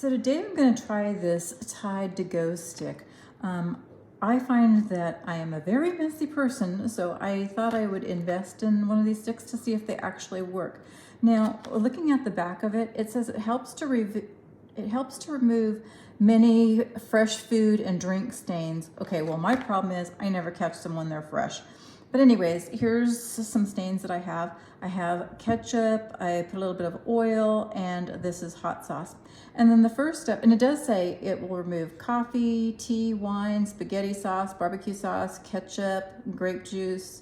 So today I'm going to try this Tide to Go stick. I find that I am a very messy person, so I thought I would invest in one of these sticks to see if they actually work. Now, looking at the back of it, it says it helps to remove many fresh food and drink stains. Okay, well, my problem is I never catch them when they're fresh. But anyways, here's some stains that I have. I have ketchup, I put a little bit of oil, and this is hot sauce. And then the first step, and it does say it will remove coffee, tea, wine, spaghetti sauce, barbecue sauce, ketchup, grape juice,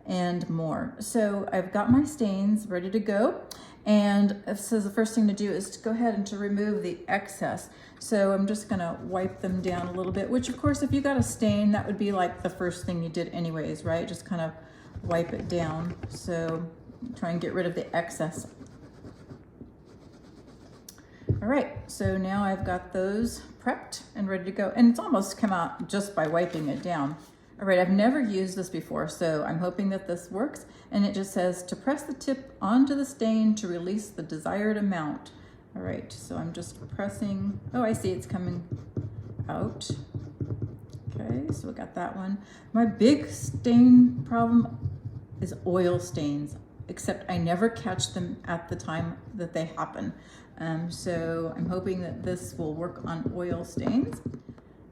and more. So I've got my stains ready to go. And it says the first thing to do is to go ahead and to remove the excess. So I'm just gonna wipe them down a little bit, which of course, if you got a stain, that would be like the first thing you did anyways, right? Just kind of wipe it down. So try and get rid of the excess. All right, so now I've got those prepped and ready to go. And it's almost come out just by wiping it down. All right, I've never used this before, so I'm hoping that this works. And it just says to press the tip onto the stain to release the desired amount. All right, so I'm just pressing. Oh, I see it's coming out. Okay, so we got that one. My big stain problem is oil stains, except I never catch them at the time that they happen. So I'm hoping that this will work on oil stains.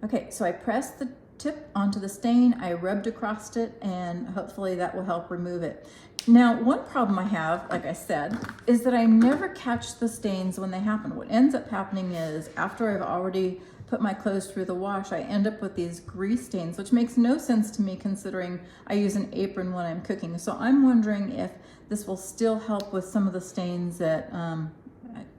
Okay, so I pressed the tip onto the stain, I rubbed across it, and hopefully that will help remove it. Now, one problem I have, like I said, is that I never catch the stains when they happen. What ends up happening is after I've already put my clothes through the wash, I end up with these grease stains, which makes no sense to me considering I use an apron when I'm cooking. So I'm wondering if this will still help with some of the stains that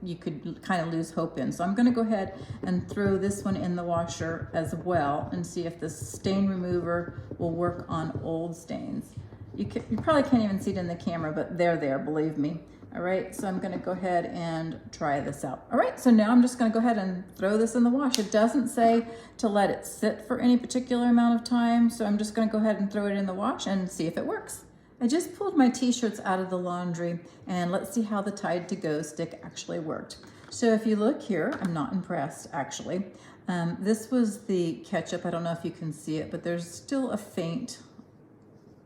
you could kind of lose hope in. So I'm gonna go ahead and throw this one in the washer as well and see if this stain remover will work on old stains. You probably can't even see it in the camera, but they're there, believe me. All right, so I'm gonna go ahead and try this out. All right, so now I'm just gonna go ahead and throw this in the wash. It doesn't say to let it sit for any particular amount of time, so I'm just gonna go ahead and throw it in the wash and see if it works. I just pulled my t-shirts out of the laundry, and let's see how the Tide to Go stick actually worked. So if you look here, I'm not impressed actually. This was the ketchup. I don't know if you can see it, but there's still a faint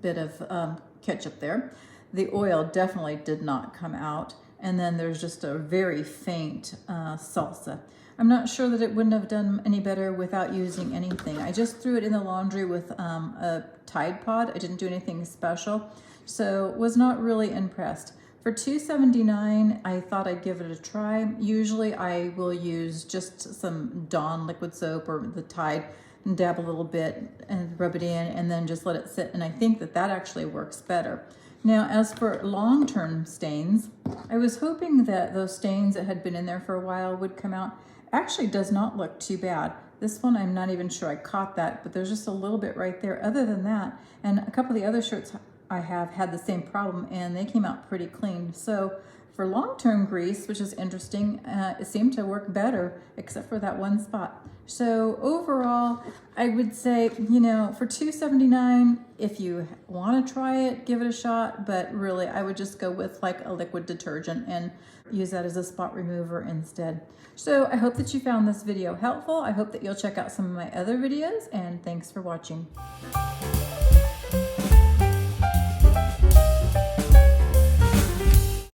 bit of ketchup there. The oil definitely did not come out. And then there's just a very faint salsa. I'm not sure that it wouldn't have done any better without using anything. I just threw it in the laundry with a Tide Pod. I didn't do anything special, so was not really impressed. For $2.79, I thought I'd give it a try. Usually I will use just some Dawn liquid soap or the Tide and dab a little bit and rub it in and then just let it sit. And I think that that actually works better. Now, as for long-term stains, I was hoping that those stains that had been in there for a while would come out. Actually does not look too bad. This one, I'm not even sure I caught that, but there's just a little bit right there. Other than that, and a couple of the other shirts I have had the same problem and they came out pretty clean. So for long-term grease, which is interesting, it seemed to work better except for that one spot. So overall, I would say, you know, for $2.79, if you want to try it, give it a shot. But really, I would just go with like a liquid detergent and use that as a spot remover instead. So I hope that you found this video helpful. I hope that you'll check out some of my other videos, and thanks for watching.